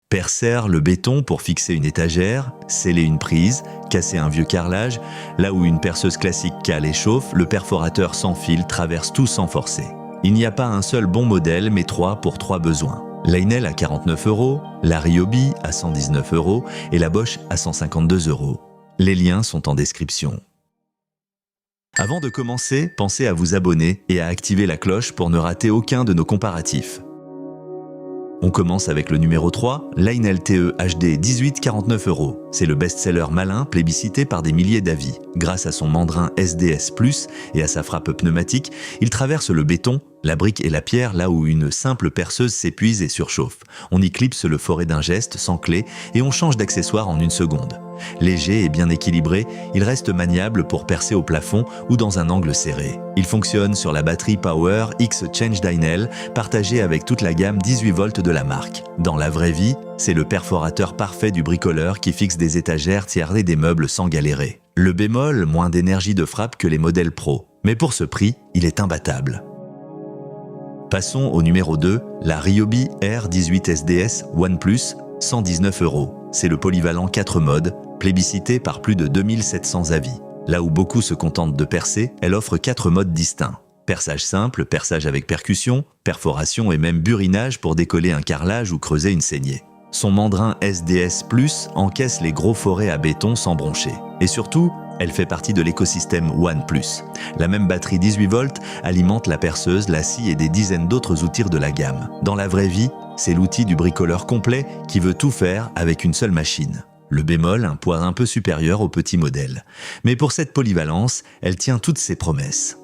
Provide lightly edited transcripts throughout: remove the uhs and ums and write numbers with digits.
Percer le béton pour fixer une étagère, sceller une prise, casser un vieux carrelage, là où une perceuse classique cale et chauffe, le perforateur sans fil traverse tout sans forcer. Il n'y a pas un seul bon modèle, mais 3 pour 3 besoins. Leinel à 49 €, la Ryobi à 119 € et la Bosch à 152 €. Les liens sont en description. Avant de commencer, pensez à vous abonner et à activer la cloche pour ne rater aucun de nos comparatifs. On commence avec le numéro 3, Leinel TE HD 1849 €. C'est le best-seller malin plébiscité par des milliers d'avis. Grâce à son mandrin SDS+, et à sa frappe pneumatique, il traverse le béton, la brique et la pierre là où une simple perceuse s'épuise et surchauffe. On y clipse le forêt d'un geste sans clé et on change d'accessoire en une seconde. Léger et bien équilibré, il reste maniable pour percer au plafond ou dans un angle serré. Il fonctionne sur la batterie Power X Change Dynel, partagée avec toute la gamme 18 volts de la marque. Dans la vraie vie, c'est le perforateur parfait du bricoleur qui fixe des étagères tirer des meubles sans galérer. Le bémol, moins d'énergie de frappe que les modèles Pro. Mais pour ce prix, il est imbattable. Passons au numéro 2, la Ryobi R18 SDS OnePlus, 119 €. C'est le polyvalent 4 modes, plébiscité par plus de 2700 avis. Là où beaucoup se contentent de percer, elle offre 4 modes distincts. Perçage simple, perçage avec percussion, perforation et même burinage pour décoller un carrelage ou creuser une saignée. Son mandrin SDS+, encaisse les gros forêts à béton sans broncher. Et surtout, elle fait partie de l'écosystème OnePlus. La même batterie 18 volts alimente la perceuse, la scie et des dizaines d'autres outils de la gamme. Dans la vraie vie, c'est l'outil du bricoleur complet qui veut tout faire avec une seule machine. Le bémol, un poids un peu supérieur au petit modèle. Mais pour cette polyvalence, elle tient toutes ses promesses.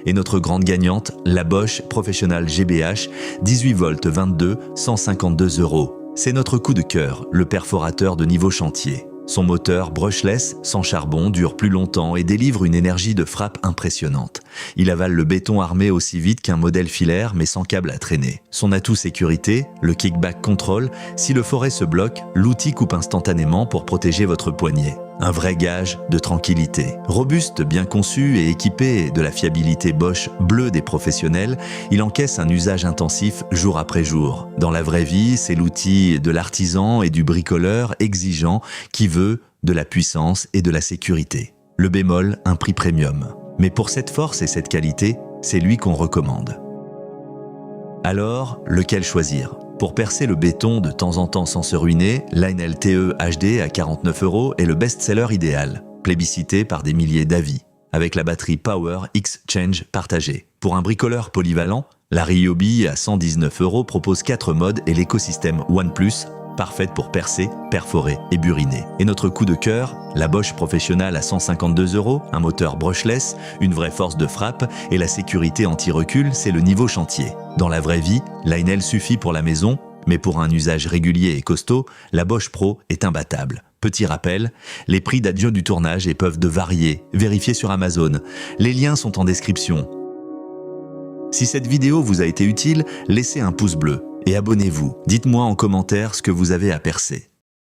Et notre grande gagnante, la Bosch Professional GBH 18 volts 22, 152 €. C'est notre coup de cœur, le perforateur de niveau chantier. Son moteur brushless, sans charbon, dure plus longtemps et délivre une énergie de frappe impressionnante. Il avale le béton armé aussi vite qu'un modèle filaire mais sans câble à traîner. Son atout sécurité, le kickback control, si le forêt se bloque, l'outil coupe instantanément pour protéger votre poignet. Un vrai gage de tranquillité. Robuste, bien conçu et équipé de la fiabilité Bosch bleue des professionnels, il encaisse un usage intensif jour après jour. Dans la vraie vie, c'est l'outil de l'artisan et du bricoleur exigeant qui veut de la puissance et de la sécurité. Le bémol, un prix premium. Mais pour cette force et cette qualité, c'est lui qu'on recommande. Alors, lequel choisir ? Pour percer le béton de temps en temps sans se ruiner, Leinel TE HD à 49 € est le best-seller idéal, plébiscité par des milliers d'avis, avec la batterie Power X Change partagée. Pour un bricoleur polyvalent, la Ryobi à 119 € propose 4 modes et l'écosystème OnePlus, parfaite pour percer, perforer et buriner. Et notre coup de cœur, la Bosch Professional à 152 €, un moteur brushless, une vraie force de frappe et la sécurité anti-recul, c'est le niveau chantier. Dans la vraie vie, Leinel suffit pour la maison, mais pour un usage régulier et costaud, la Bosch Pro est imbattable. Petit rappel, les prix d'adieu du tournage et peuvent de varier, vérifiez sur Amazon. Les liens sont en description. Si cette vidéo vous a été utile, laissez un pouce bleu et abonnez-vous. Dites-moi en commentaire ce que vous avez à percer.